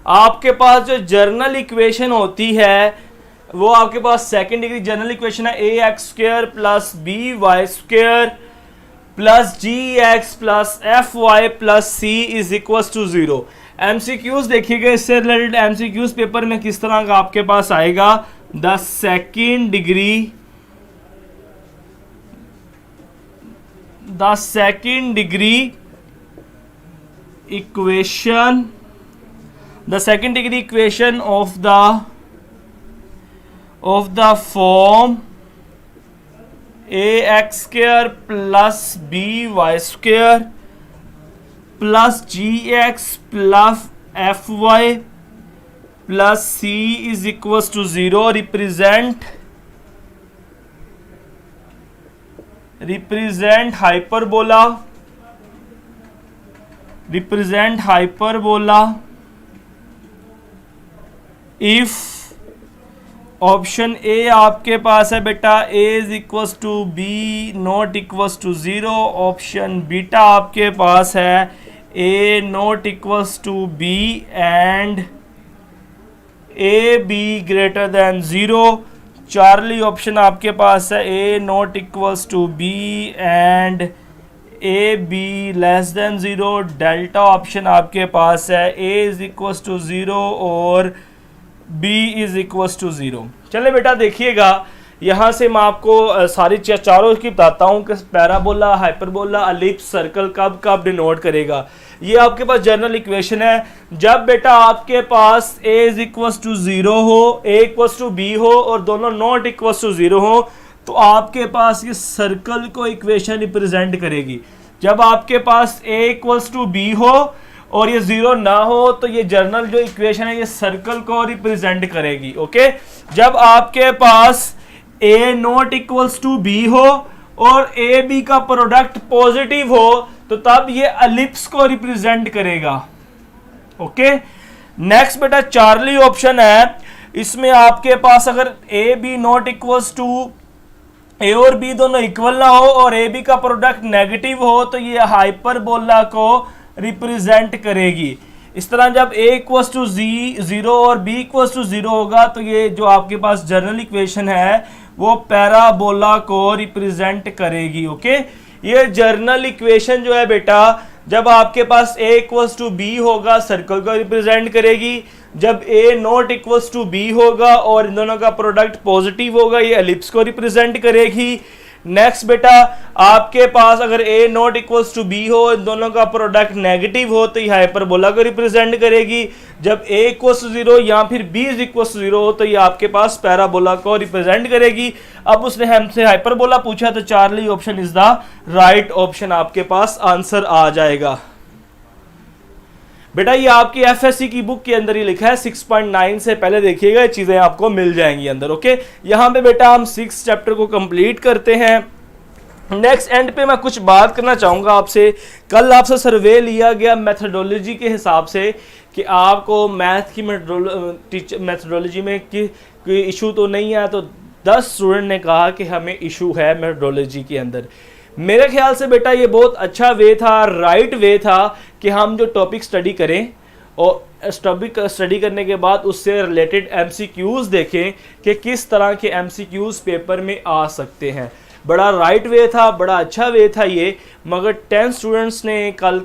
आपके पास जो जर्नल इक्वेशन होती है वो आपके पास सेकेंड डिग्री जनरल इक्वेशन है a x square plus b y square plus g x plus f y plus c is equal to 0। MCQs देखिएगा, इससे रिलेटेड एमसीक्यूज पेपर में किस तरह का आपके पास आएगा, the second degree equation of the form ax square plus by square plus gx plus fy plus c is equals to 0 represent hyperbola if option ए आपके पास है बेटा a is equals to B not equals to 0, option beta आपके पास है a not equals to B and a b greater than 0, Charlie option आपके पास है a not equals to B and a b less than 0, delta option आपके पास है a is equals to 0 और b इज इक्वल्स टू 0। चले बेटा देखिएगा, यहाँ से मैं आपको सारी चारों की बताता हूँ कि पैराबोला, हाइपरबोला, एलिप्स, सर्कल कब कब डिनोट करेगा। ये आपके पास जनरल इक्वेशन है। जब बेटा आपके पास a इज इक्वल्स टू 0 हो, a इक्वल्स टू b हो और दोनों नॉट इक्वल्स टू 0 हो, तो आपके पास ये सर्कल को इक्वेशन रिप्रेजेंट करेगी। जब आपके पास a इक्वल्स टू b हो और ये 0 ना हो तो ये जर्नल जो इक्वेशन है ये सर्कल को रिप्रेजेंट करेगी। ओके, जब आपके पास a not equals to b हो और a b का प्रोडक्ट पॉजिटिव हो तो तब ये एलिप्स को रिप्रेजेंट करेगा। ओके, नेक्स्ट बेटा चार्ली ऑप्शन है इसमें आपके पास अगर a b not equals to, a और बी दोनों इक्वल ना हो और ए बी का प्रोडक्ट नेगेटिव हो तो ये हाइपरबोला को रिप्रेजेंट करेगी। इस तरह जब ए इक्वल्स टू जीरो और बी इक्वल्स टू जीरो होगा तो ये जो आपके पास जनरल इक्वेशन है वो पैराबोला को रिप्रेजेंट करेगी। ओके, ये जर्नल इक्वेशन जो है बेटा जब आपके पास a इक्वल्स टू बी होगा सर्कल को रिप्रेजेंट करेगी, जब a not equals to B होगा और इन दोनों का प्रोडक्ट पॉजिटिव होगा ये एलिप्स को रिप्रेजेंट करेगी। नेक्स्ट बेटा आपके पास अगर a not equals to B हो, इन दोनों का प्रोडक्ट नेगेटिव हो तो ये हाइपरबोला को रिप्रेजेंट करेगी। जब a इक्वल्स टू जीरो या फिर b is equals to zero हो तो ये आपके पास पैराबोला को रिप्रेजेंट करेगी। अब उसने हमसे हाइपरबोला पूछा तो Charlie option is the right option, आपके पास आंसर आ जाएगा। बेटा ये आपकी एफएससी की बुक के अंदर ही लिखा है, 6.9 से पहले देखिएगा, ये चीजें आपको मिल जाएंगी अंदर। ओके, यहाँ पे बेटा हम 6 चैप्टर को कंप्लीट करते हैं। नेक्स्ट एंड पे मैं कुछ बात करना चाहूंगा आपसे। कल आपसे सर्वे लिया गया मेथडोलॉजी के हिसाब से कि आपको मैथ की मेथडोलॉजी में कोई इशू तो नहीं है, तो 10 स्टूडेंट ने कहा कि हमें इशू है मेथडोलॉजी के अंदर। मेरे ख्याल से बेटा ये बहुत अच्छा वे था, राइट वे था कि हम जो टॉपिक स्टडी करें और टॉपिक स्टडी करने के बाद उससे रिलेटेड एमसीक्यूज़ देखें कि किस तरह के एमसीक्यूज़ पेपर में आ सकते हैं। बड़ा राइट वे था, बड़ा अच्छा वे था ये। मगर 10 स्टूडेंट्स ने कल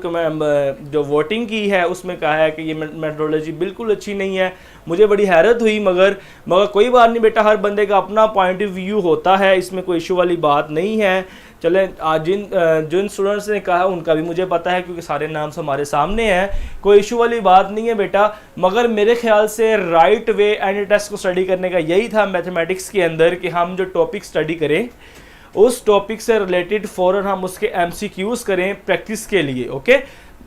जो वोटिंग की है उसमें कहा है कि ये मेथडोलॉजी बिल्कुल अच्छी नहीं है। मुझे बड़ी हैरत हुई, मगर कोई बात नहीं बेटा, हर बंदे का अपना पॉइंट ऑफ व्यू होता है, इसमें कोई इशू वाली बात नहीं है। चलें, आज जिन स्टूडेंट्स ने कहा उनका भी मुझे पता है क्योंकि सारे नाम हमारे सामने हैं, कोई इशू वाली बात नहीं है बेटा। मगर मेरे ख्याल से राइट वे एंड टेस्ट को स्टडी करने का यही था मैथमेटिक्स के अंदर कि हम जो टॉपिक स्टडी करें उस टॉपिक से रिलेटेड फ़ौरन हम उसके एमसीक्यूज़ करें प्रैक्टिस के लिए। ओके,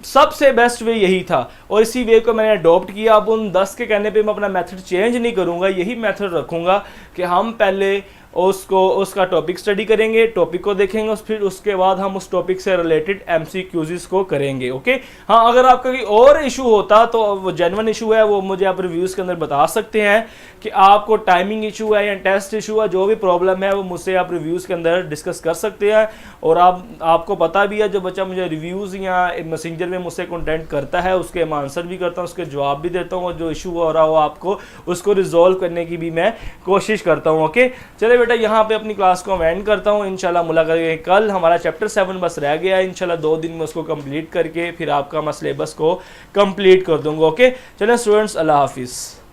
सबसे बेस्ट वे यही था और इसी वे को मैंने अडॉप्ट किया। अब उन 10 के कहने पे मैं अपना मेथड चेंज नहीं करूँगा, यही मेथड रखूँगा कि हम पहले उसका टॉपिक स्टडी करेंगे, टॉपिक को देखेंगे, फिर उसके बाद हम उस टॉपिक से रिलेटेड एमसीक्यूज़ को करेंगे। ओके, हाँ, अगर आपका कोई और इशू होता तो वो जेन्युइन इशू है, वो मुझे आप रिव्यूज़ के अंदर बता सकते हैं कि आपको टाइमिंग इशू है या टेस्ट इशू है, जो भी प्रॉब्लम है वो मुझसे आप रिव्यूज़ के अंदर डिस्कस कर सकते हैं। और आपको पता भी है, जो बच्चा मुझे रिव्यूज़ या मैसेंजर में मुझसे कॉन्टेक्ट करता है उसके मैं आंसर भी करता हूँ, उसके जवाब भी देता हूँ, और जो इशू हो रहा हो आपको उसको रिजॉल्व करने की भी मैं कोशिश करता हूँ। ओके, चलिए बेटा यहाँ पे अपनी क्लास को एंड करता हूँ। इंशाल्लाह मुलाकात करेंगे कल। हमारा चैप्टर 7 बस रह गया है, इंशाल्लाह 2 दिन में उसको कंप्लीट करके फिर आपका मैं सिलेबस को कंप्लीट कर दूंगा। ओके, चलें स्टूडेंट्स, अल्लाह हाफिज़।